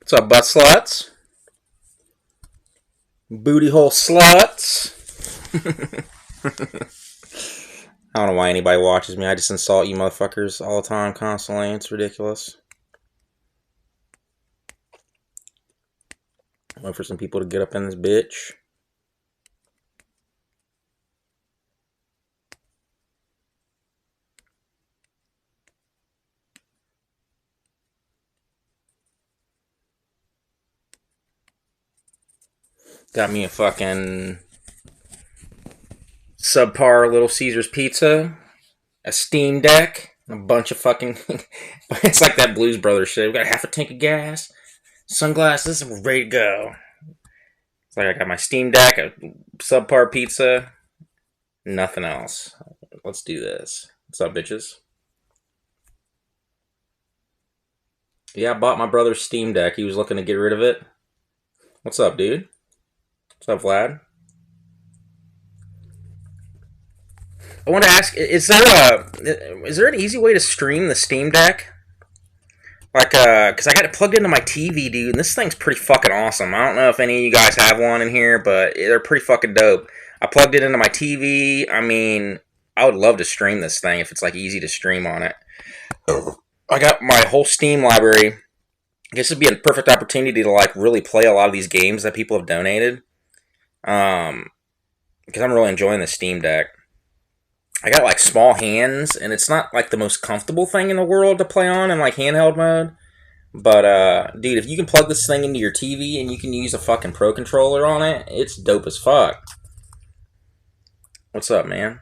What's up, butt sluts? Booty hole sluts? I don't know why anybody watches me. I just insult you motherfuckers all the time, constantly. It's ridiculous. Wait for some people to get up in this bitch. Got me a fucking subpar Little Caesars pizza, a Steam Deck, a bunch of fucking... It's like that Blues Brothers shit. We got half a tank of gas, sunglasses, and we're ready to go. It's like I got my Steam Deck, a subpar pizza, nothing else. Let's do this. What's up, bitches? Yeah, I bought my brother's Steam Deck. He was looking to get rid of it. What's up, dude? What's up, Vlad? I want to ask, is there an easy way to stream the Steam Deck? Like, because I got it plugged into my TV, dude, and this thing's pretty fucking awesome. I don't know if any of you guys have one in here, but they're pretty fucking dope. I plugged it into my TV. I mean, I would love to stream this thing if it's, like, easy to stream on it. I got my whole Steam library. I guess it'd be a perfect opportunity to, like, really play a lot of these games that people have donated. Because I'm really enjoying the Steam Deck. I got, like, small hands, and it's not, like, the most comfortable thing in the world to play on in, like, handheld mode. But, dude, if you can plug this thing into your TV and you can use a fucking Pro Controller on it, it's dope as fuck. What's up, man?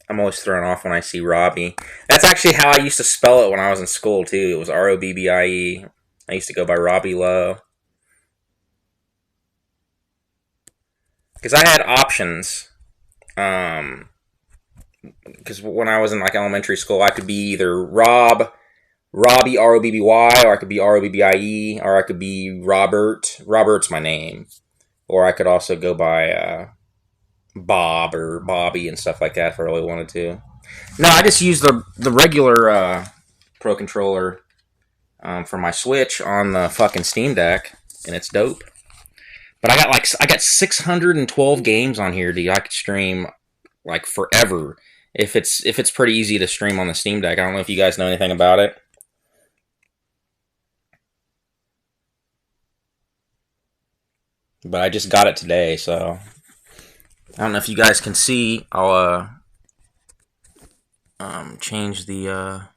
I'm always thrown off when I see Robbie. That's actually how I used to spell it when I was in school, too. It was R-O-B-B-I-E. I used to go by Robbie Lowe. Because I had options. Because when I was in, like, elementary school, I could be either Robbie, R-O-B-B-Y, or I could be R-O-B-B-I-E, or I could be Robert. Robert's my name. Or I could also go by Bob or Bobby and stuff like that if I really wanted to. No, I just use the regular Pro Controller for my Switch on the fucking Steam Deck, and it's dope. But I got 612 games on here, dude. I could stream like forever if it's pretty easy to stream on the Steam Deck. I don't know if you guys know anything about it. But I just got it today, so I don't know if you guys can see. I'll change the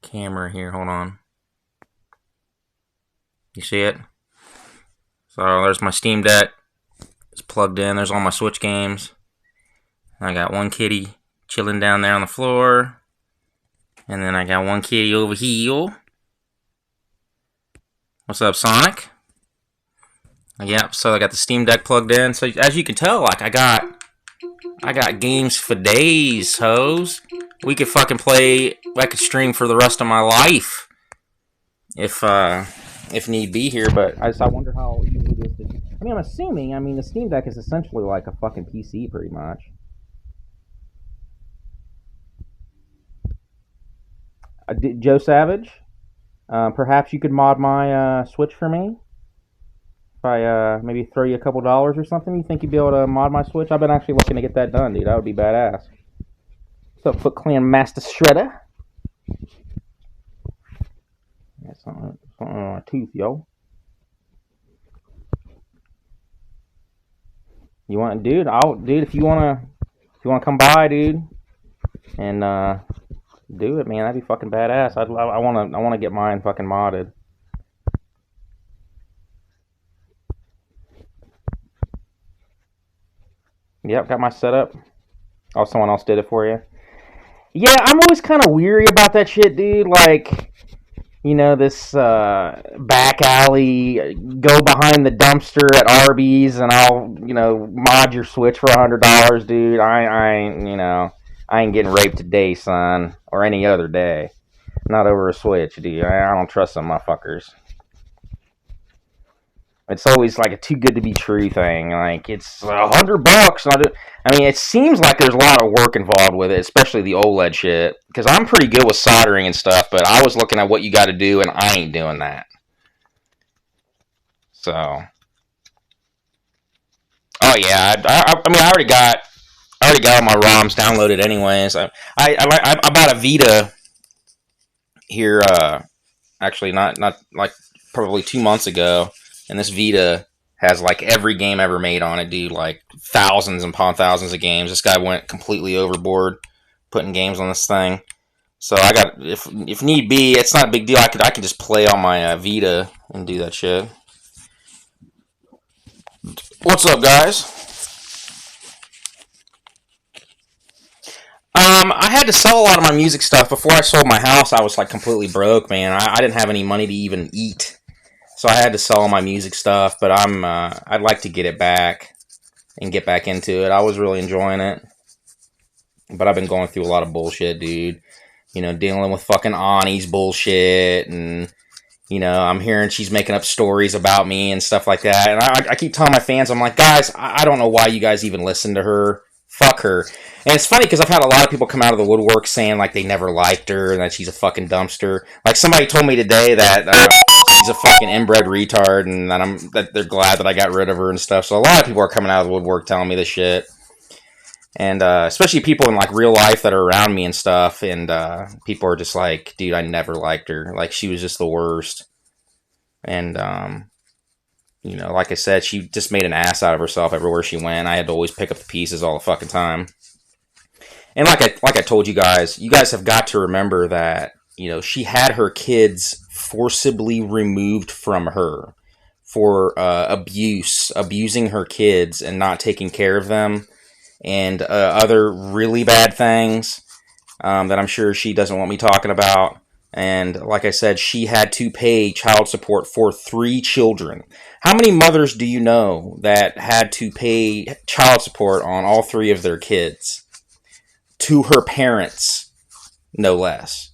camera here. Hold on. You see it? So there's my Steam Deck. It's plugged in. There's all my Switch games. I got one kitty chilling down there on the floor. And then I got one kitty over here. What's up, Sonic? Yep, so I got the Steam Deck plugged in. So as you can tell, like I got games for days, hoes. We could fucking play. I could stream for the rest of my life if need be here. But I wonder how easy it is to. I mean, I'm assuming. I mean, the Steam Deck is essentially like a fucking PC, pretty much. Joe Savage, perhaps you could mod my Switch for me. If I maybe throw you a couple dollars or something, you think you'd be able to mod my Switch? I've been actually looking to get that done, dude. That would be badass. What's up, Foot Clan Master Shredder? Got something on my tooth, yo. You want, dude? Dude, if you wanna come by, dude, and do it, man. That'd be fucking badass. I wanna get mine fucking modded. Yep, got my setup. Oh, someone else did it for you. Yeah, I'm always kind of weary about that shit, dude. Like, you know, this back alley, go behind the dumpster at Arby's, and I'll, you know, mod your Switch for $100, dude. I ain't getting raped today, son, or any other day. Not over a Switch, dude. I don't trust some motherfuckers. It's always like a too good to be true thing. Like, it's $100. I mean, it seems like there's a lot of work involved with it, especially the OLED shit. Because I'm pretty good with soldering and stuff, but I was looking at what you got to do, and I ain't doing that. So, oh yeah, I mean, I already got all my ROMs downloaded anyways. I bought a Vita here. Actually, not like probably 2 months ago, and this Vita has like every game ever made on it, dude. Like thousands and upon thousands of games. This guy went completely overboard putting games on this thing. So I got, if need be, it's not a big deal. I could just play on my Vita and do that shit. What's up, guys? I had to sell a lot of my music stuff before I sold my house. I was like completely broke, man. I didn't have any money to even eat, so I had to sell all my music stuff. But I'd like to get it back and get back into it. I was really enjoying it, but I've been going through a lot of bullshit, dude. You know, dealing with fucking Ani's bullshit, and you know, I'm hearing she's making up stories about me and stuff like that. And I keep telling my fans, I'm like, guys, I don't know why you guys even listen to her. Fuck her. And it's funny because I've had a lot of people come out of the woodwork saying like they never liked her and that she's a fucking dumpster. Like somebody told me today that she's a fucking inbred retard and that they're glad that I got rid of her and stuff. So a lot of people are coming out of the woodwork telling me this shit. And especially people in like real life that are around me and stuff. And people are just like, dude, I never liked her. Like she was just the worst. And you know, like I said, she just made an ass out of herself everywhere she went. I had to always pick up the pieces all the fucking time. And like I told you guys have got to remember that, you know, she had her kids forcibly removed from her for abusing her kids and not taking care of them, and other really bad things that I'm sure she doesn't want me talking about. And like I said, she had to pay child support for 3 children. How many mothers do you know that had to pay child support on all 3 of their kids? To her parents, no less.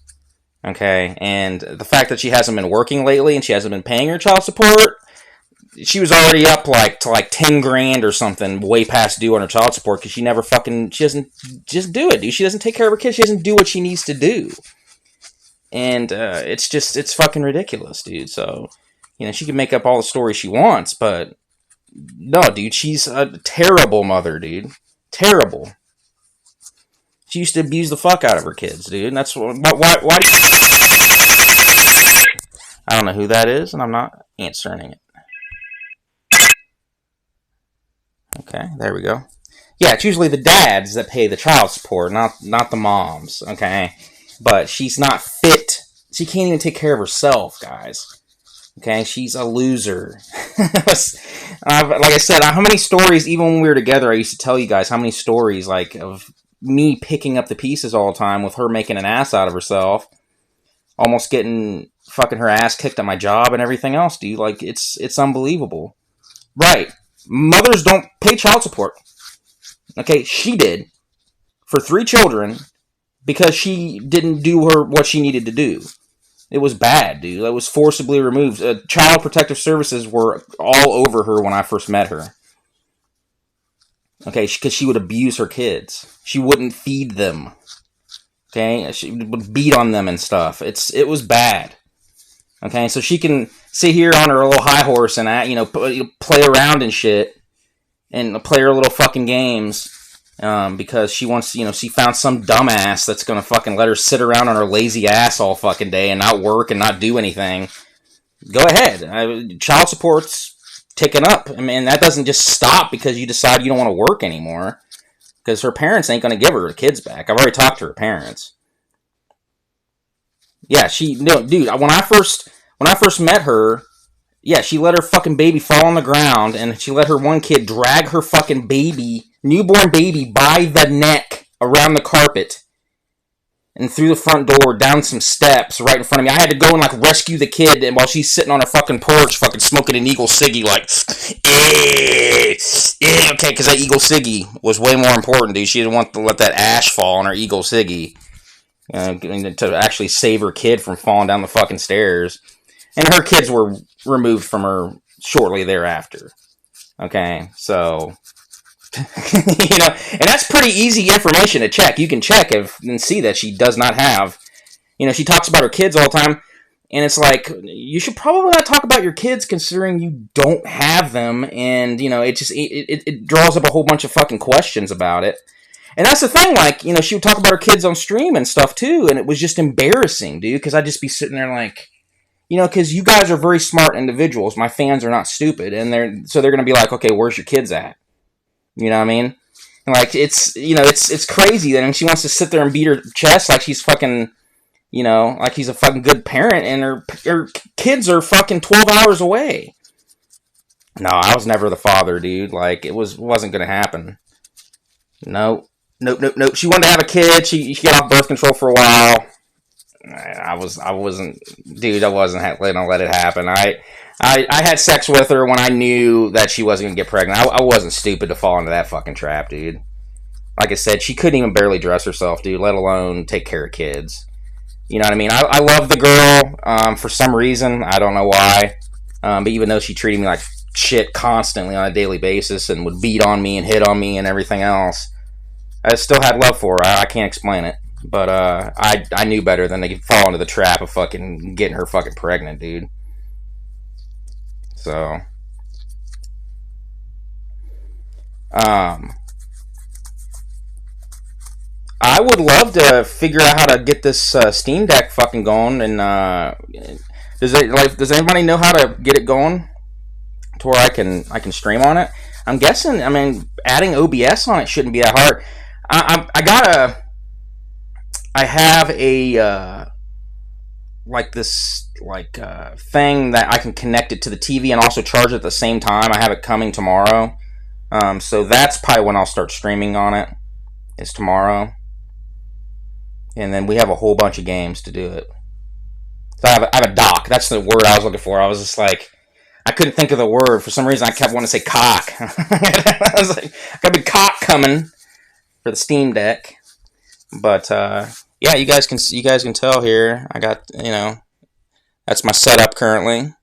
Okay? And the fact that she hasn't been working lately and she hasn't been paying her child support, she was already up to 10 grand or something, way past due on her child support, because she doesn't just do it, dude. She doesn't take care of her kids. She doesn't do what she needs to do. And it's fucking ridiculous, dude. So, you know, she can make up all the stories she wants, but no, dude, she's a terrible mother, dude. Terrible. She used to abuse the fuck out of her kids, dude. And that's why do you... I don't know who that is, and I'm not answering it. Okay, there we go. Yeah, it's usually the dads that pay the child support, not the moms, okay? But she's not fit. She can't even take care of herself, guys. Okay, she's a loser. Like I said, how many stories, even when we were together, I used to tell you guys how many stories, like, of me picking up the pieces all the time with her making an ass out of herself, almost getting fucking her ass kicked at my job and everything else, dude. Like, it's unbelievable. Right. Mothers don't pay child support. Okay, she did for 3 children because she didn't do what she needed to do. It was bad, dude. It was forcibly removed. Child Protective Services were all over her when I first met her. Okay, because she would abuse her kids. She wouldn't feed them. Okay, she would beat on them and stuff. It was bad. Okay, so she can sit here on her little high horse and play around and shit, and play her little fucking games, because she wants, she found some dumbass that's gonna fucking let her sit around on her lazy ass all fucking day and not work and not do anything. Go ahead. Child support's ticking up. I mean, that doesn't just stop because you decide you don't want to work anymore. Because her parents ain't gonna give her kids back. I've already talked to her parents. Yeah, dude, when I first met her, yeah, she let her fucking baby fall on the ground, and she let her one kid drag her fucking newborn baby, by the neck around the carpet and through the front door, down some steps right in front of me. I had to go and rescue the kid, and while she's sitting on her fucking porch, fucking smoking an Eagle Ciggy, okay, because that Eagle Ciggy was way more important, dude. She didn't want to let that ash fall on her Eagle Ciggy. To actually save her kid from falling down the fucking stairs. And her kids were removed from her shortly thereafter. Okay, so and that's pretty easy information to check. You can check and see that she does not have. She talks about her kids all the time, and it's like you should probably not talk about your kids considering you don't have them, and it draws up a whole bunch of fucking questions about it. And that's the thing, like, she would talk about her kids on stream and stuff too, and it was just embarrassing, dude, because I'd just be sitting there like, because you guys are very smart individuals. My fans are not stupid, and they're going to be like, okay, where's your kids at? You know what I mean? And like, it's crazy that she wants to sit there and beat her chest like she's fucking, like he's a fucking good parent, and her kids are fucking 12 hours away. No, I was never the father, dude. Like, wasn't going to happen. Nope. She wanted to have a kid. She got off birth control for a while. I wasn't gonna let it happen. I had sex with her when I knew that she wasn't gonna get pregnant. I wasn't stupid to fall into that fucking trap, dude. Like I said, she couldn't even barely dress herself, dude, let alone take care of kids. You know what I mean? I love the girl for some reason. I don't know why. But even though she treated me like shit constantly on a daily basis and would beat on me and hit on me and everything else, I still had love for her. I can't explain it. But I knew better than to fall into the trap of fucking getting her fucking pregnant, dude. So, I would love to figure out how to get this Steam Deck fucking going. And does anybody know how to get it going to where I can stream on it? I'm guessing. I mean, adding OBS on it shouldn't be that hard. I have a thing that I can connect it to the TV and also charge it at the same time. I have it coming tomorrow, so that's probably when I'll start streaming on it. Is tomorrow, and then we have a whole bunch of games to do it. So I have a dock. That's the word I was looking for. I was just like, I couldn't think of the word for some reason. I kept wanting to say cock. I was like, I got a big cock coming for the Steam Deck. But yeah, you guys can tell here. I got, that's my setup currently.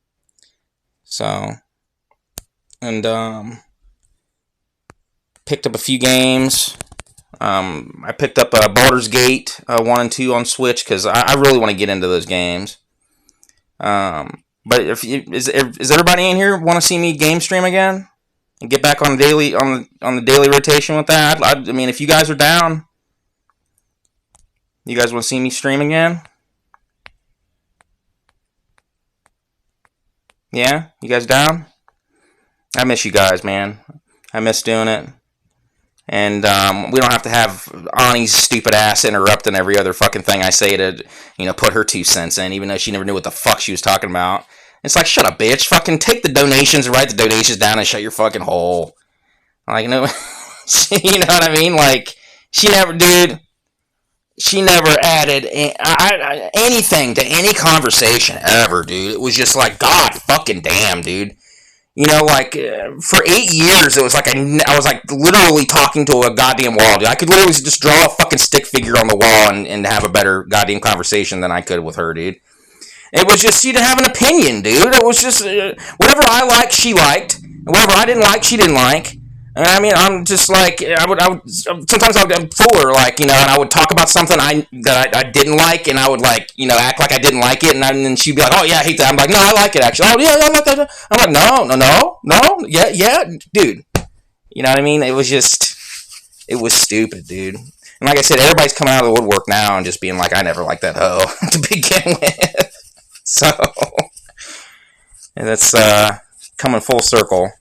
So, and picked up a few games. I picked up Baldur's Gate 1 and 2 on Switch because I really want to get into those games. But is everybody in here want to see me game stream again and get back on the daily rotation with that? I mean, if you guys are down. You guys want to see me stream again? Yeah? You guys down? I miss you guys, man. I miss doing it. And we don't have to have Ani's stupid ass interrupting every other fucking thing I say to, put her 2 cents in, even though she never knew what the fuck she was talking about. It's like, shut up, bitch. Fucking take the donations, write the donations down, and shut your fucking hole. Like, no, you know what I mean? Like, she never added anything to any conversation ever, dude. It was just like, God fucking damn, dude. For 8 years, it was like I was like literally talking to a goddamn wall, dude. I could literally just draw a fucking stick figure on the wall and have a better goddamn conversation than I could with her, dude. It was just, she didn't have an opinion, dude. It was just, whatever I liked, she liked. And whatever I didn't like, she didn't like. I mean, I'm just like, sometimes I would fool her, like, and I would talk about something that I didn't like, and I would, like, act like I didn't like it, and then she'd be like, oh, yeah, I hate that. I'm like, no, I like it, actually. Oh, yeah, I like that. I'm like, no, yeah, dude. You know what I mean? It was stupid, dude. And like I said, everybody's coming out of the woodwork now and just being like, I never liked that hoe to begin with. So, and that's coming full circle.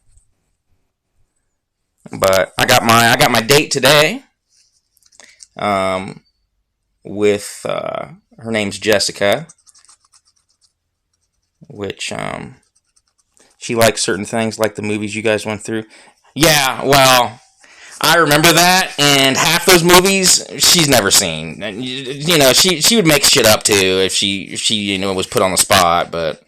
But I got my date today. With her name's Jessica, which she likes certain things, like the movies you guys went through. Yeah, well, I remember that, and half those movies she's never seen. She would make shit up too if she was put on the spot, but.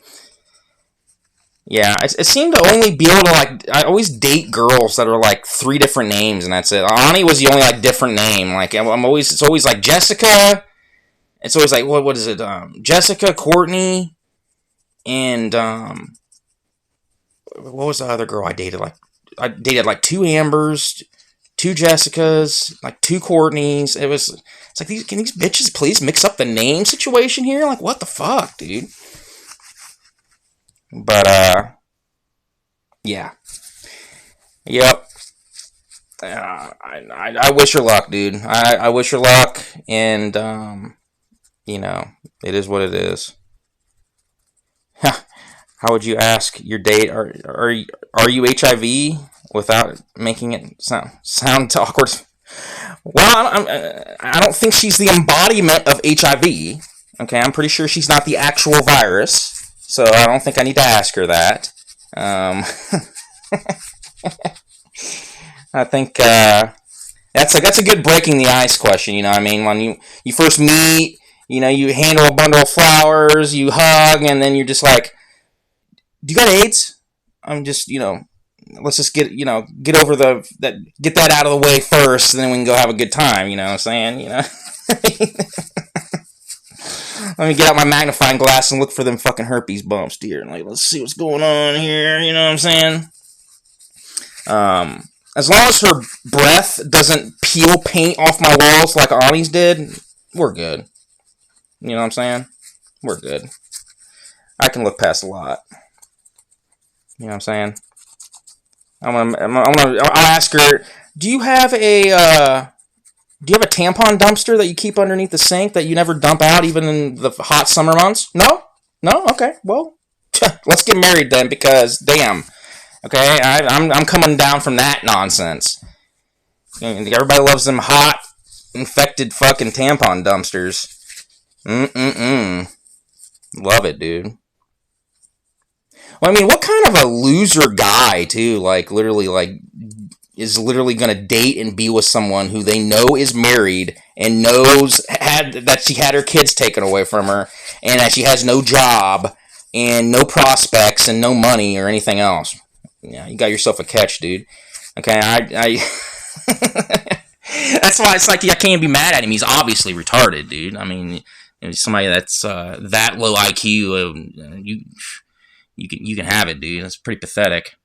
Yeah, it seemed to only be able to, like, I always date girls that are, like, 3 different names, and that's it. Ani was the only, like, different name. Like, it's always, like, Jessica. It's always, like, what is it? Jessica, Courtney, and, what was the other girl I dated? Like, I dated like 2 Ambers, 2 Jessicas, like 2 Courtneys. It's like, can these bitches please mix up the name situation here? Like, what the fuck, dude? But, yeah. Yep. I wish her luck, dude. I wish her luck, and, you know, it is what it is. How would you ask your date? Are you HIV without making it sound awkward? Well, I don't think she's the embodiment of HIV. Okay, I'm pretty sure she's not the actual virus, so I don't think I need to ask her that. I think that's a good breaking the ice question. You know what I mean? When you first meet, you know, you handle a bundle of flowers, you hug, and then you're just like, "Do you got AIDS?" I'm just, you know, let's just get over get that out of the way first, and then we can go have a good time. You know what I'm saying? You know. Let me get out my magnifying glass and look for them fucking herpes bumps, dear. And like, let's see what's going on here. You know what I'm saying? As long as her breath doesn't peel paint off my walls like Ani's did, we're good. You know what I'm saying? We're good. I can look past a lot. You know what I'm saying? I'll ask her, do you have a tampon dumpster that you keep underneath the sink that you never dump out even in the hot summer months? No? Okay. Well, let's get married then, because damn. Okay, I'm coming down from that nonsense. Everybody loves them hot, infected fucking tampon dumpsters. Love it, dude. Well, I mean, what kind of a loser guy, too, like, literally, like, is literally gonna date and be with someone who they know is married and knows that she had her kids taken away from her and that she has no job and no prospects and no money or anything else? Yeah, you got yourself a catch, dude. Okay, I that's why it's like I can't be mad at him. He's obviously retarded, dude. I mean, somebody that's that low IQ, you can have it, dude. That's pretty pathetic.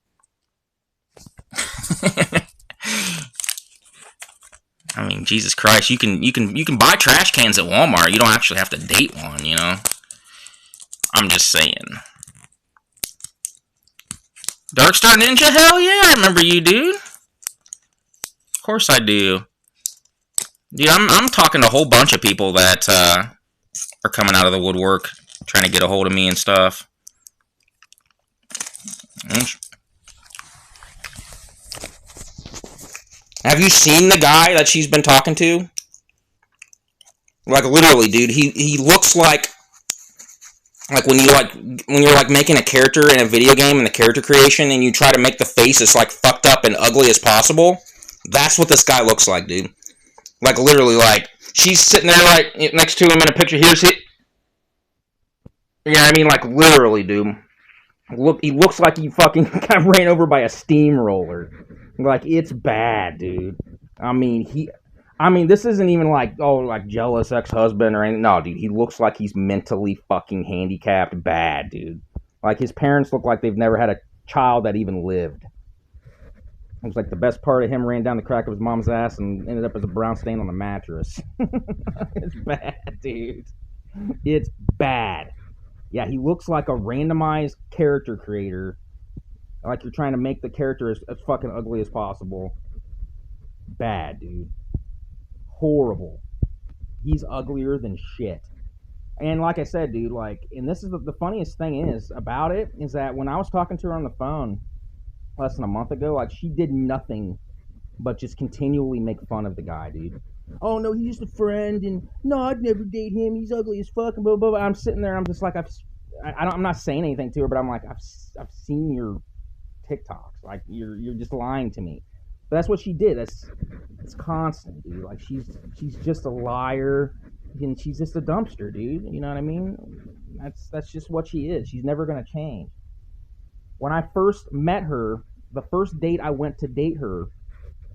I mean, Jesus Christ, you can buy trash cans at Walmart. You don't actually have to date one, you know. I'm just saying. Darkstar Ninja? Hell yeah, I remember you, dude. Of course I do. Dude, I'm talking to a whole bunch of people that are coming out of the woodwork, trying to get a hold of me and stuff. Have you seen the guy that she's been talking to? Like, literally, dude, he looks like when you're like making a character in a video game in the character creation and you try to make the face as like fucked up and ugly as possible. That's what this guy looks like, dude. Like, literally, like, she's sitting there like next to him in a picture. Here's it. Yeah, I mean, like, literally, dude. Look, he looks like he fucking got ran over by a steamroller. Like, it's bad, dude. I mean, this isn't even like, oh, like jealous ex-husband or anything. No, dude, he looks like he's mentally fucking handicapped bad, dude. Like, his parents look like they've never had a child that even lived. It was like the best part of him ran down the crack of his mom's ass and ended up as a brown stain on the mattress. It's bad, dude. It's bad. Yeah, he looks like a randomized character creator. Like you're trying to make the character as fucking ugly as possible. Bad, dude. Horrible. He's uglier than shit. And like I said, dude, like, and this is the funniest thing is about it, is that when I was talking to her on the phone less than a month ago, like, she did nothing but just continually make fun of the guy, dude. Oh, no, he's just a friend, and no, I'd never date him, he's ugly as fuck, and blah, blah, blah. I'm sitting there, I'm just like, I'm not saying anything to her, but I'm like, I've seen your TikToks, like, you're just lying to me. But that's what she did. It's constant, dude. Like, she's just a liar, and she's just a dumpster, dude. You know what I mean? That's just what she is. She's never gonna change. When I first met her, the first date I went to date her,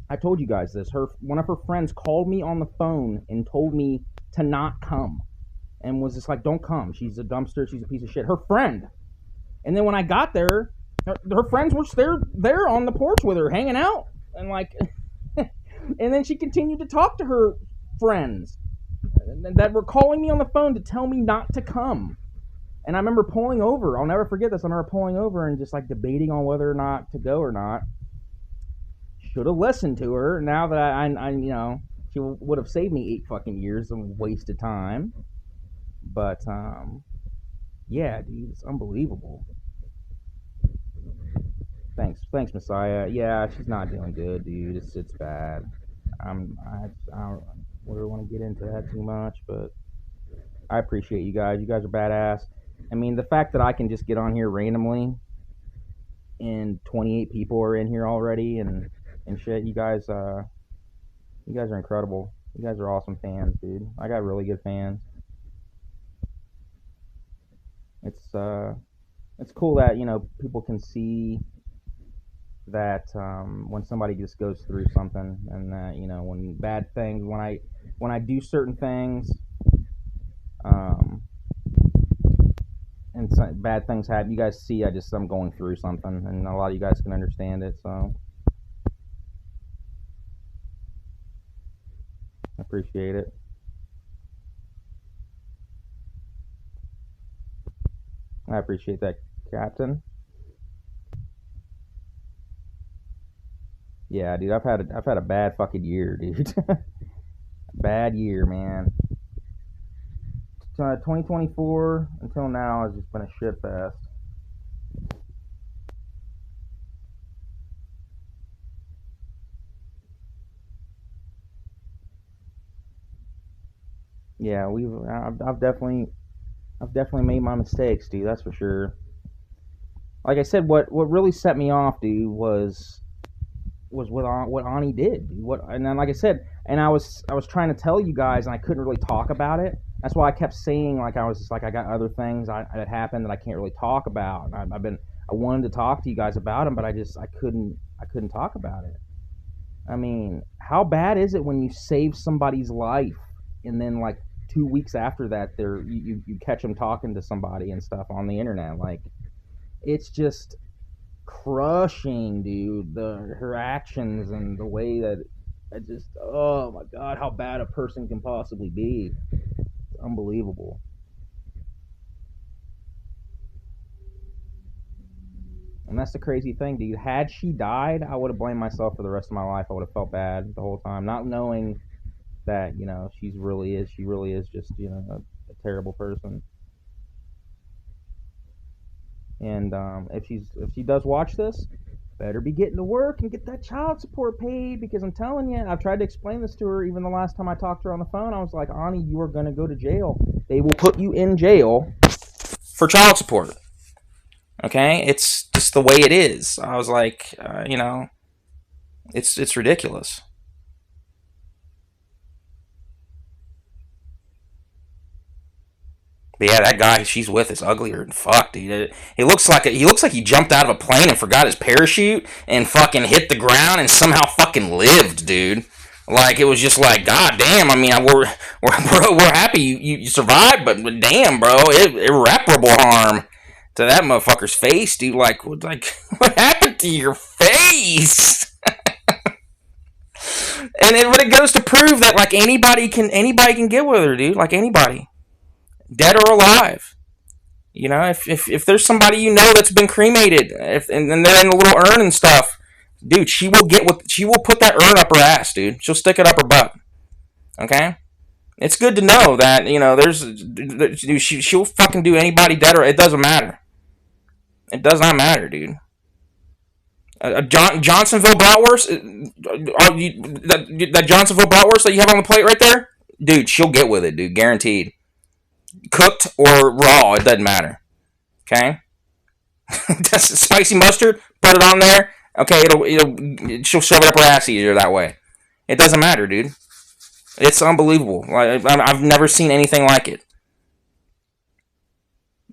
I told you guys this. One of her friends called me on the phone and told me to not come, and was just like, "Don't come. She's a dumpster. She's a piece of shit." Her friend. And then when I got there, her friends were there on the porch with her, hanging out, and like, and then she continued to talk to her friends that were calling me on the phone to tell me not to come. And I remember pulling over. I'll never forget this. I remember pulling over and just like debating on whether or not to go or not. Should have listened to her. Now that I you know, she would have saved me 8 fucking years of wasted time. But yeah, dude, it's unbelievable. Thanks, Messiah. Yeah, she's not doing good, dude. It's bad. I don't really want to get into that too much, but I appreciate you guys. You guys are badass. I mean, the fact that I can just get on here randomly and 28 people are in here already and shit. You guys are incredible. You guys are awesome fans, dude. I got really good fans. It's cool that, you know, people can see that when somebody just goes through something, and that, you know, when bad things, when I do certain things, and bad things happen, you guys see I'm going through something, and a lot of you guys can understand it, so I appreciate it. I appreciate that, Captain. Yeah, dude, I've had a bad fucking year, dude. Bad year, man. 2024 until now has just been a shit fest. Yeah, I've definitely made my mistakes, dude. That's for sure. Like I said, what really set me off, dude, was what Ani did. And then, like I said, and I was trying to tell you guys, and I couldn't really talk about it. That's why I kept saying, like, I was just like, I got other things that happened that I can't really talk about. And I wanted to talk to you guys about them, but I couldn't talk about it. I mean, how bad is it when you save somebody's life and then like 2 weeks after that, you catch them talking to somebody and stuff on the internet? Like, it's just crushing, dude. Her actions and the way that oh my god, how bad a person can possibly be. It's unbelievable. And that's the crazy thing, dude. Had she died, I would have blamed myself for the rest of my life. I would have felt bad the whole time, not knowing that, you know, she really is just, you know, a terrible person. And if she does watch this, better be getting to work and get that child support paid, because I'm telling you, I've tried to explain this to her. Even the last time I talked to her on the phone, I was like, Ani, you are going to go to jail. They will put you in jail for child support. Okay? It's just the way it is. I was like, you know, it's ridiculous. But yeah, that guy she's with is uglier than fuck, dude. He looks like he jumped out of a plane and forgot his parachute and fucking hit the ground and somehow fucking lived, dude. Like, it was just like, god damn. I mean, we're happy you survived, but damn, bro, irreparable harm to that motherfucker's face, dude. Like what happened to your face? But it goes to prove that, like, anybody can get with her, dude. Like, anybody, dead or alive. You know, if there's somebody you know that's been cremated, and they're in a little urn and stuff, dude, she will put that urn up her ass, dude. She'll stick it up her butt. Okay, it's good to know that, you know, she'll fucking do anybody dead or it doesn't matter. It does not matter, dude. Johnsonville bratwurst, that Johnsonville bratwurst that you have on the plate right there, dude, she'll get with it, dude, guaranteed. Cooked or raw, it doesn't matter. Okay? Spicy mustard, put it on there. Okay, she'll shove it up her ass easier that way. It doesn't matter, dude. It's unbelievable. I've never seen anything like it.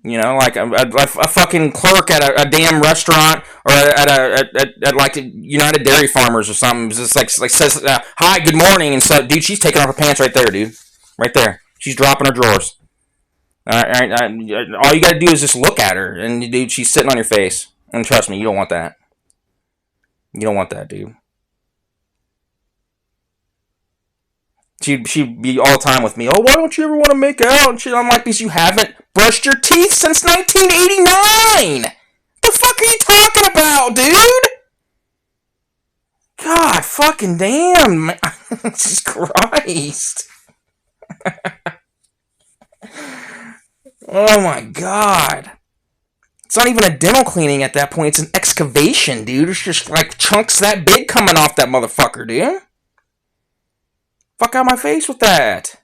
You know, like a fucking clerk at a damn restaurant, or at like United Dairy Farmers or something. Just like says, "Hi, good morning," and so, dude, she's taking off her pants right there, dude. Right there, she's dropping her drawers. All you gotta do is just look at her, and dude, she's sitting on your face. And trust me, you don't want that. You don't want that, dude. She'd be all the time with me. Oh, why don't you ever want to make out? And shit. I'm like, because you haven't brushed your teeth since 1989. The fuck are you talking about, dude? God, fucking damn. Jesus Christ. Oh my God. It's not even a dental cleaning at that point. It's an excavation, dude. It's just like chunks that big coming off that motherfucker, dude. Fuck out my face with that.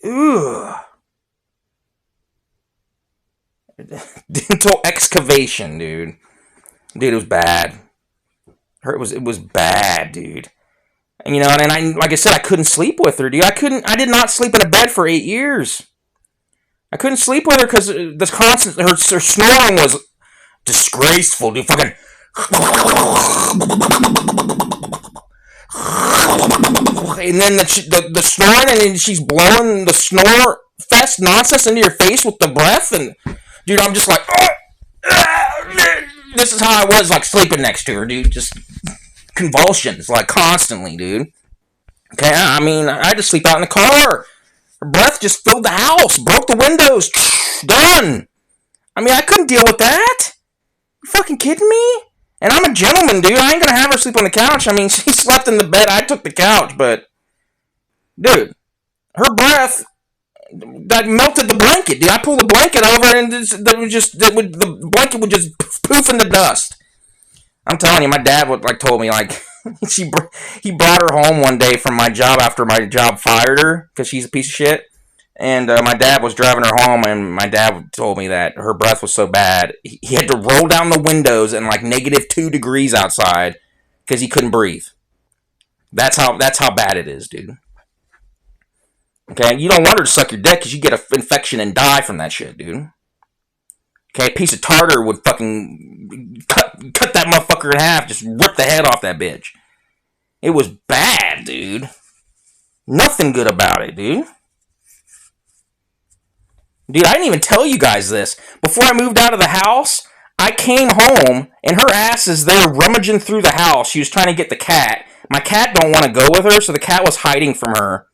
Ugh. Dental excavation, dude. Dude, it was bad. It was bad, dude. And you know, and I, like I said, I couldn't sleep with her, dude. I did not sleep in a bed for 8 years. I couldn't sleep with her because this constant, her snoring was disgraceful, dude. Fucking. And then the snoring, and then she's blowing the snore fest nonsense into your face with the breath, and dude, I'm just like, this is how I was like sleeping next to her, dude. Just convulsions, like constantly, dude. Okay, I mean, I had to sleep out in the car. Her breath just filled the house, broke the windows. Done. I mean, I couldn't deal with that. You fucking kidding me? And I'm a gentleman, dude. I ain't gonna have her sleep on the couch. I mean, she slept in the bed. I took the couch, but dude, her breath that melted the blanket, dude. I pulled the blanket over, and the blanket would just poof in the dust. I'm telling you, my dad told me he brought her home one day from my job after my job fired her because she's a piece of shit. And my dad was driving her home, and my dad told me that her breath was so bad he had to roll down the windows in like -2 degrees outside because he couldn't breathe. That's how bad it is, dude. Okay, you don't want her to suck your dick because you get an infection and die from that shit, dude. Okay, a piece of tartar would fucking cut that motherfucker in half, just rip the head off that bitch. It was bad, dude. Nothing good about it, dude. Dude, I didn't even tell you guys this. Before I moved out of the house, I came home, and her ass is there rummaging through the house. She was trying to get the cat. My cat don't want to go with her, so the cat was hiding from her.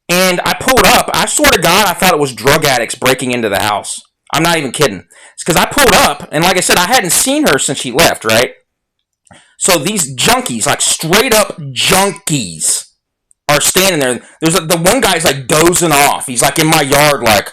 And I pulled up. I swear to God, I thought it was drug addicts breaking into the house. I'm not even kidding. It's because I pulled up, and like I said, I hadn't seen her since she left, right? So these junkies, like straight up junkies, are standing there. There's the one guy's like dozing off. He's like in my yard, like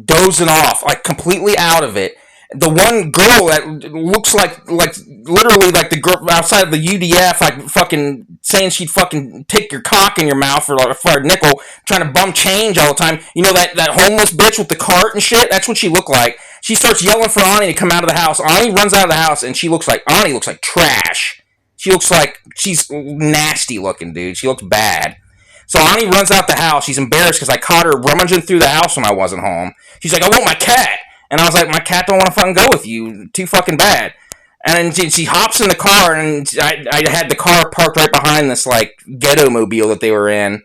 dozing off, like completely out of it. The one girl that looks like literally like the girl outside of the UDF, like fucking saying she'd fucking take your cock in your mouth for a nickel, trying to bum change all the time. You know that homeless bitch with the cart and shit? That's what she looked like. She starts yelling for Ani to come out of the house. Ani runs out of the house, and Ani looks like trash. She looks like she's nasty looking, dude. She looks bad. So Ani runs out the house. She's embarrassed because I caught her rummaging through the house when I wasn't home. She's like, I want my cat. And I was like, my cat don't want to fucking go with you. Too fucking bad. And then she hops in the car, and I had the car parked right behind this, like, ghetto mobile that they were in.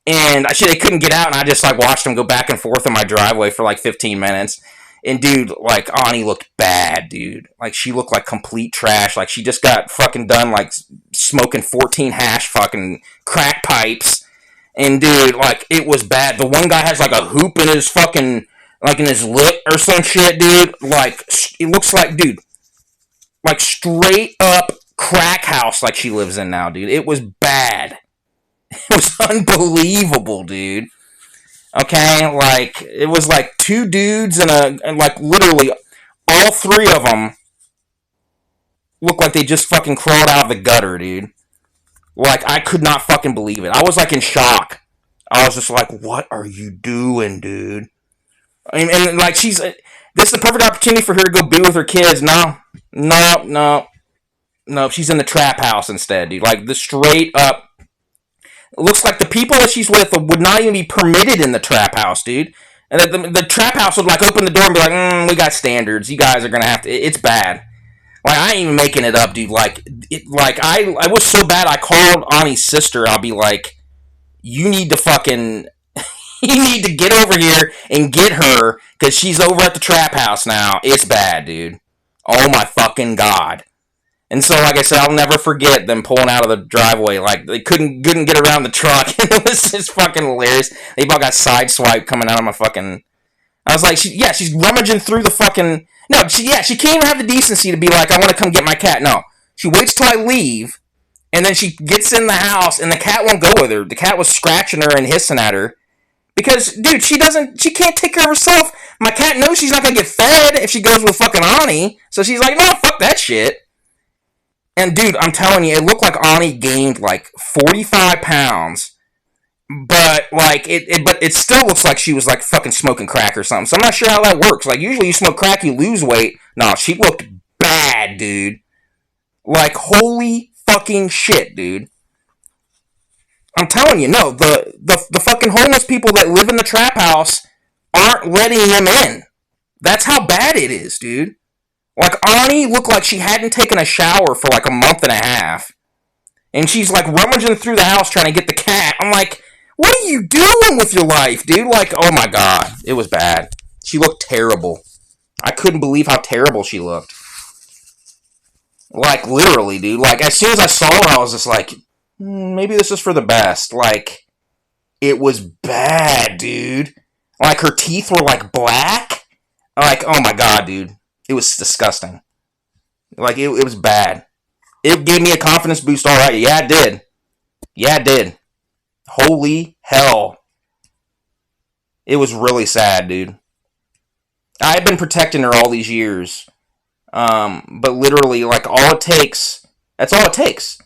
And they couldn't get out, and I just, like, watched them go back and forth in my driveway for, like, 15 minutes. And, dude, like, Ani looked bad, dude. Like, she looked like complete trash. Like, she just got fucking done, like, smoking 14 hash fucking crack pipes. And, dude, like, it was bad. The one guy has, like, a hoop in his fucking, like, in his lip or some shit, dude. Like, it looks like, dude, like, straight up crack house like she lives in now, dude. It was bad. It was unbelievable, dude. Okay, like, it was like 2 dudes and like, literally, all 3 of them looked like they just fucking crawled out of the gutter, dude. Like, I could not fucking believe it. I was, like, in shock. I was just like, what are you doing, dude? And like, this is the perfect opportunity for her to go be with her kids. No. She's in the trap house instead, dude. Like, the straight up, it looks like the people that she's with would not even be permitted in the trap house, dude. And the trap house would, like, open the door and be like, we got standards. You guys are gonna have to, it's bad. Like, I ain't even making it up, dude. Like, I was so bad, I called Ani's sister. I'll be like, you need to fucking, you need to get over here and get her, because she's over at the trap house now. It's bad, dude. Oh my fucking god. And so, like I said, I'll never forget them pulling out of the driveway. Like, they couldn't get around the truck. It was just fucking hilarious. They about got sideswiped coming out of my fucking... I was like, she's rummaging through the fucking... No, she can't even have the decency to be like, I want to come get my cat. No. She waits till I leave, and then she gets in the house, and the cat won't go with her. The cat was scratching her and hissing at her. Because, dude, she can't take care of herself. My cat knows she's not going to get fed if she goes with fucking Ani. So she's like, no, fuck that shit. And dude, I'm telling you, it looked like Ani gained like 45 pounds, but like but it still looks like she was like fucking smoking crack or something. So I'm not sure how that works. Like usually you smoke crack, you lose weight. No, she looked bad, dude. Like holy fucking shit, dude. I'm telling you, no, the fucking homeless people that live in the trap house aren't letting them in. That's how bad it is, dude. Like, Ani looked like she hadn't taken a shower for like a month and a half. And she's like rummaging through the house trying to get the cat. I'm like, what are you doing with your life, dude? Like, oh my god. It was bad. She looked terrible. I couldn't believe how terrible she looked. Like, literally, dude. Like, as soon as I saw her, I was just like, maybe this is for the best. Like, it was bad, dude. Like, her teeth were like black. Like, oh my god, dude. It was disgusting. Like, it was bad. It gave me a confidence boost, alright. Yeah, it did. Yeah, it did. Holy hell. It was really sad, dude. I've been protecting her all these years. But literally, like, all it takes... That's all it takes.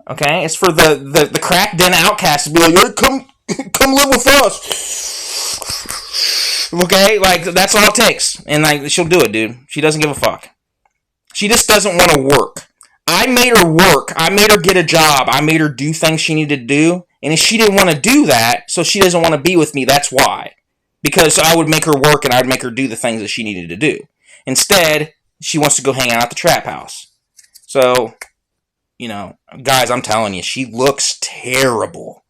Okay? It's for the crack den outcast to be like, hey, come live with us. Okay? Like, that's all it takes. And, like, she'll do it, dude. She doesn't give a fuck. She just doesn't want to work. I made her work. I made her get a job. I made her do things she needed to do. And if she didn't want to do that, so she doesn't want to be with me, that's why. Because I would make her work and I would make her do the things that she needed to do. Instead, she wants to go hang out at the trap house. So, you know, guys, I'm telling you, she looks terrible.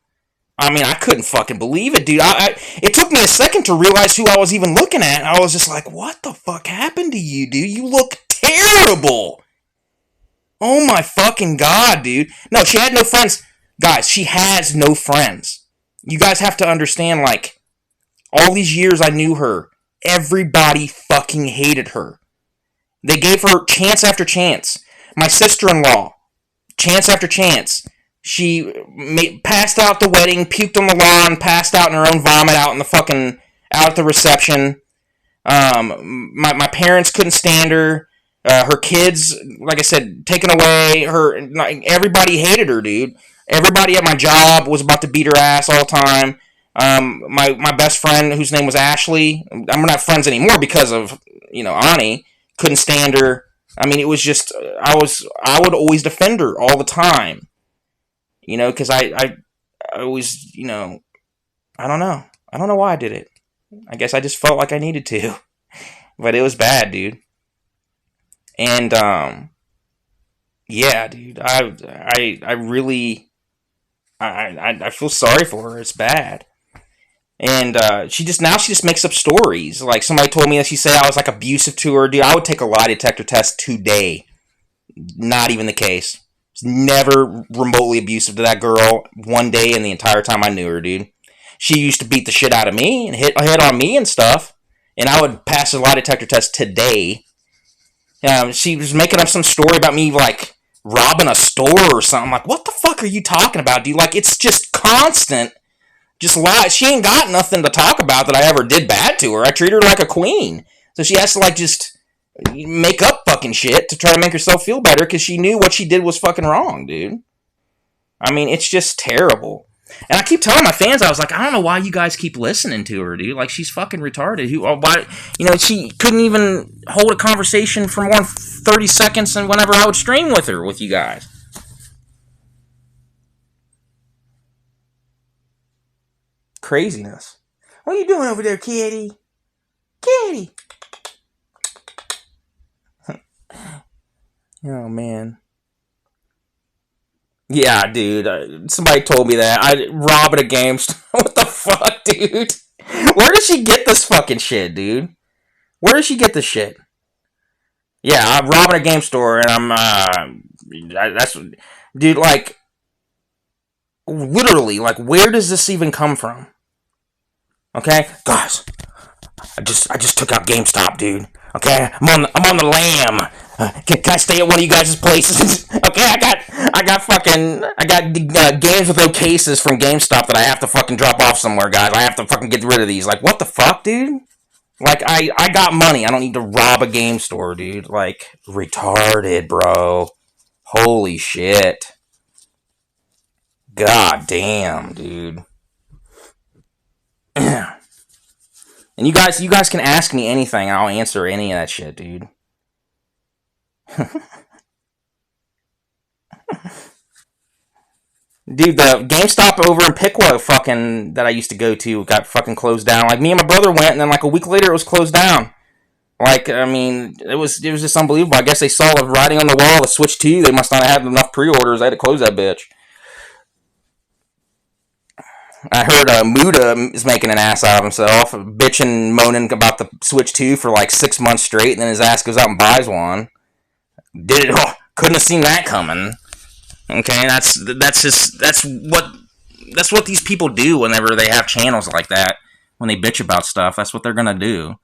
I mean, I couldn't fucking believe it, dude. It took me a second to realize who I was even looking at. I was just like, what the fuck happened to you, dude? You look terrible. Oh my fucking god, dude. No, she had no friends. Guys, she has no friends. You guys have to understand, like, all these years I knew her, everybody fucking hated her. They gave her chance after chance. My sister-in-law, chance after chance. She passed out at the wedding, puked on the lawn, passed out in her own vomit out at the reception. My parents couldn't stand her. Her kids, like I said, taken away. Everybody hated her, dude. Everybody at my job was about to beat her ass all the time. My best friend, whose name was Ashley, we're not friends anymore because of, Ani, couldn't stand her. I mean, it was just, I would always defend her all the time. Because I always, I don't know. I don't know why I did it. I guess I just felt like I needed to. But it was bad, dude. And, yeah, dude, I really, I feel sorry for her. It's bad. And, she just makes up stories. Like, somebody told me that she said I was, like, abusive to her. Dude, I would take a lie detector test today. Not even the case. Never remotely abusive to that girl one day in the entire time I knew her, dude. She used to beat the shit out of me and hit on me and stuff. And I would pass a lie detector test today. She was making up some story about me, like, robbing a store or something. Like, what the fuck are you talking about, dude? Like, it's just constant. Just lie. She ain't got nothing to talk about that I ever did bad to her. I treat her like a queen. So she has to, like, just make up fucking shit to try to make herself feel better because she knew what she did was fucking wrong, dude. I mean, it's just terrible. And I keep telling my fans, I was like, I don't know why you guys keep listening to her, dude. Like, she's fucking retarded. Why? She couldn't even hold a conversation for more than 30 seconds and whenever I would stream with her, with you guys. Craziness. What are you doing over there, kitty? Kitty! Oh, man. Yeah, dude. Somebody told me that. I rob at a game store. What the fuck, dude? Where does she get this fucking shit, dude? Where does she get this shit? Yeah, I'm robbing a game store, and that's, dude. Like, literally, like, where does this even come from? Okay, guys, I just took out GameStop, dude. Okay, I'm on the lam. Can I stay at one of you guys' places? Okay, I got games with no cases from GameStop that I have to fucking drop off somewhere, guys. I have to fucking get rid of these. Like, what the fuck, dude? Like, I got money. I don't need to rob a game store, dude. Like, retarded, bro. Holy shit. God damn, dude. And you guys can ask me anything. I'll answer any of that shit, dude. Dude, the GameStop over in Piqua fucking that I used to go to got fucking closed down. Like, me and my brother went, and then like a week later it was closed down. Like, I mean, it was just unbelievable. I guess they saw the writing on the wall, the Switch 2. They must not have had enough pre-orders. They had to close that bitch. I heard Muda is making an ass out of himself, bitching, moaning about the Switch 2 for like 6 months straight, and then his ass goes out and buys one. Did it? Oh, couldn't have seen that coming. Okay, that's what these people do whenever they have channels like that. When they bitch about stuff, that's what they're gonna do.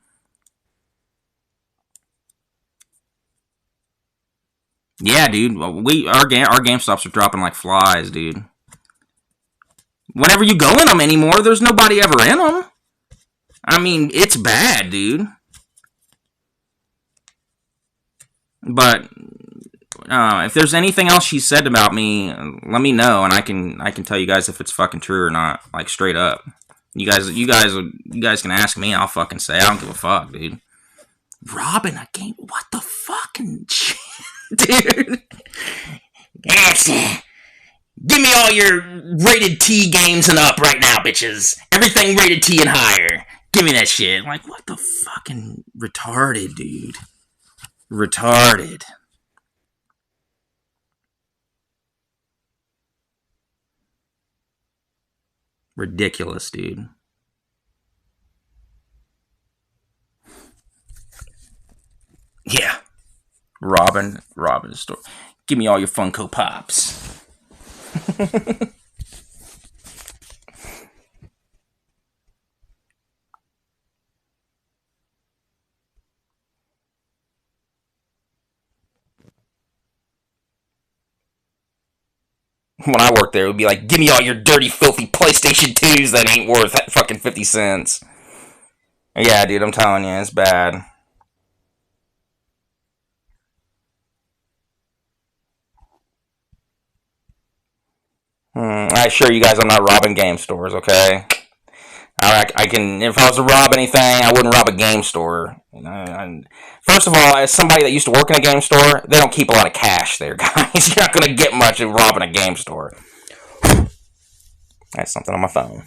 Yeah, dude. Our game stops are dropping like flies, dude. Whenever you go in them anymore, there's nobody ever in them. I mean, it's bad, dude. But if there's anything else she said about me, let me know, and I can tell you guys if it's fucking true or not. Like, straight up. You guys can ask me. I'll fucking say. I don't give a fuck, dude. Robbing a game? What the fucking shit, dude? Yes. Give me all your rated T games and up right now, bitches. Everything rated T and higher. Give me that shit. Like, what the fucking retarded, dude? Retarded. Ridiculous, dude. Yeah. Robin store. Give me all your Funko Pops. When I worked there, it would be like, give me all your dirty, filthy PlayStation 2s that ain't worth fucking 50 cents. Yeah, dude, I'm telling you, it's bad. I assure you guys I'm not robbing game stores, okay? I can, if I was to rob anything, I wouldn't rob a game store. First of all, as somebody that used to work in a game store, they don't keep a lot of cash there, guys. You're not going to get much of robbing a game store. That's something on my phone.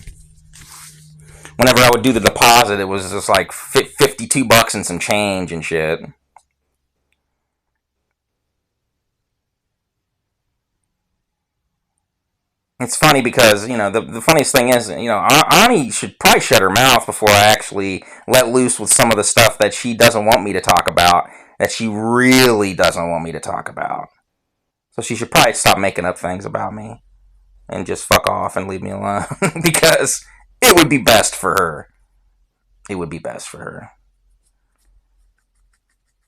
Whenever I would do the deposit, it was just like $52 and some change and shit. It's funny because, the funniest thing is, Ani should probably shut her mouth before I actually let loose with some of the stuff that she doesn't want me to talk about, that she really doesn't want me to talk about. So she should probably stop making up things about me and just fuck off and leave me alone because it would be best for her. It would be best for her.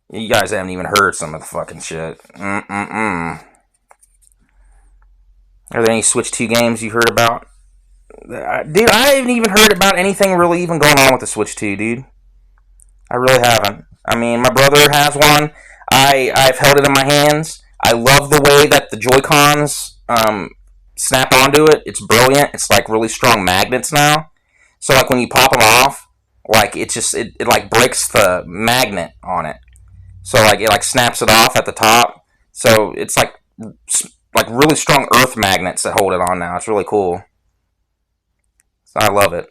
You guys haven't even heard some of the fucking shit. Are there any Switch 2 games you heard about? Dude, I haven't even heard about anything really even going on with the Switch 2, dude. I really haven't. I mean, my brother has one. I've held it in my hands. I love the way that the Joy-Cons snap onto it. It's brilliant. It's like really strong magnets now. So like when you pop them off, like it like breaks the magnet on it. So like it like snaps it off at the top. So it's like really strong earth magnets that hold it on now. It's really cool. So I love it.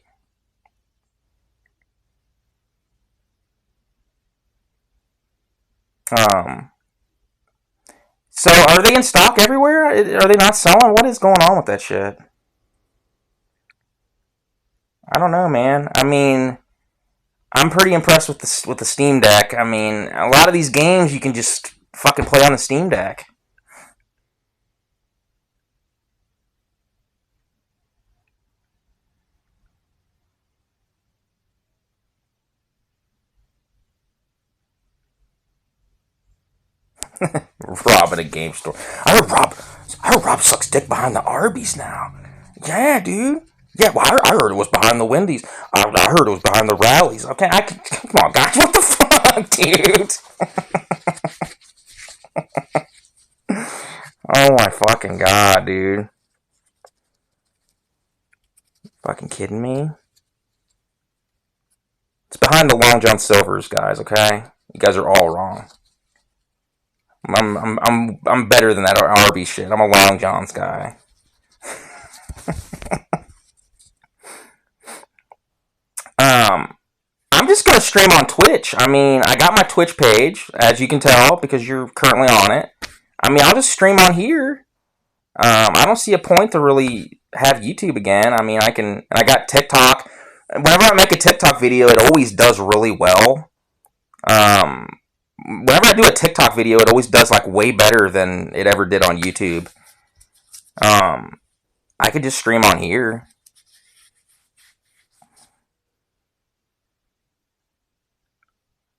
Um, so are they in stock everywhere? Are they not selling? What is going on with that shit? I don't know, man. I mean, I'm pretty impressed with the Steam Deck. I mean, a lot of these games you can just fucking play on the Steam Deck. Rob at a game store. I heard Rob sucks dick behind the Arby's now. Yeah, dude. Yeah, well, I heard it was behind the Wendy's. I heard it was behind the Rallies. Okay, come on, guys. What the fuck, dude? Oh my fucking god, dude. Fucking kidding me? It's behind the Long John Silver's, guys. Okay, you guys are all wrong. I'm better than that Arby's shit. I'm a Long John's guy. Um, I'm just gonna stream on Twitch. I mean, I got my Twitch page, as you can tell, because you're currently on it. I mean, I'll just stream on here. I don't see a point to really have YouTube again. I mean, I got TikTok. Whenever I make a TikTok video, it always does really well. Whenever I do a TikTok video, it always does like way better than it ever did on YouTube. I could just stream on here.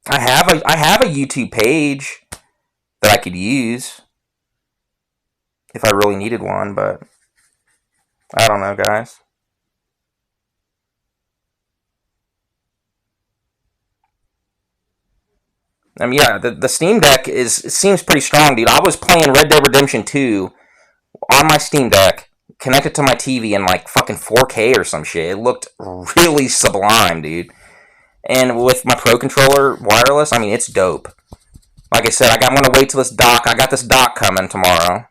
I have a YouTube page that I could use if I really needed one, but I don't know, guys. I mean, yeah, the Steam Deck it seems pretty strong, dude. I was playing Red Dead Redemption 2 on my Steam Deck, connected to my TV in like fucking 4K or some shit. It looked really sublime, dude. And with my Pro Controller wireless, I mean, it's dope. Like I said, I'm gonna wait till this dock. I got this dock coming tomorrow.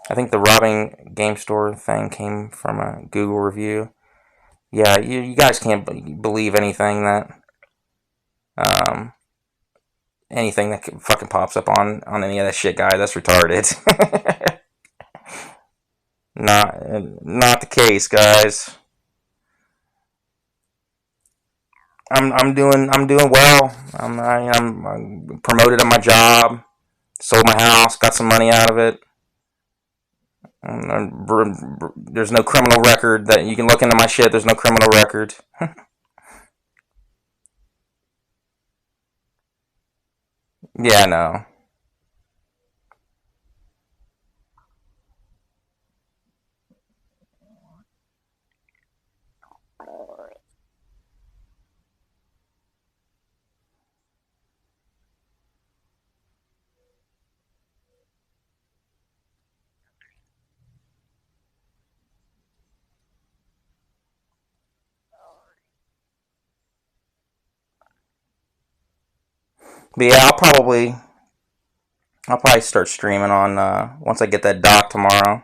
I think the robbing game store thing came from a Google review. Yeah, you guys can't believe um, anything that fucking pops up on any of that shit, guy. That's retarded. Not the case, guys. I'm doing well. I'm promoted at my job. Sold my house. Got some money out of it. There's no criminal record that you can look into my shit. There's no criminal record. Yeah, no. But yeah, I'll probably start streaming on once I get that dock tomorrow.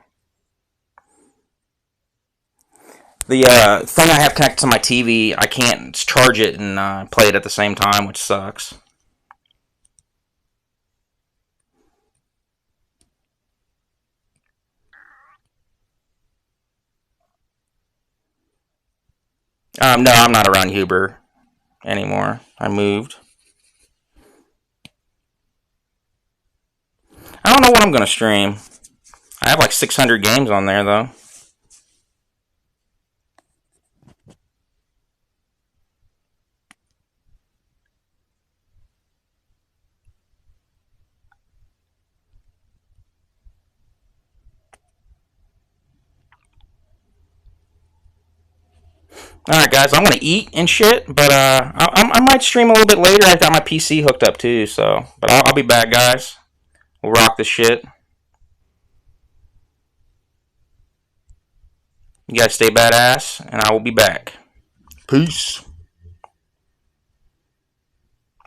The thing I have connected to my TV, I can't charge it and play it at the same time, which sucks. No, I'm not around Huber anymore. I moved. I don't know what I'm gonna stream. I have like 600 games on there though. All right, guys, I'm gonna eat and shit, but I might stream a little bit later. I got my PC hooked up too, so but I'll be back, guys. We'll rock this shit. You guys stay badass, and I will be back. Peace.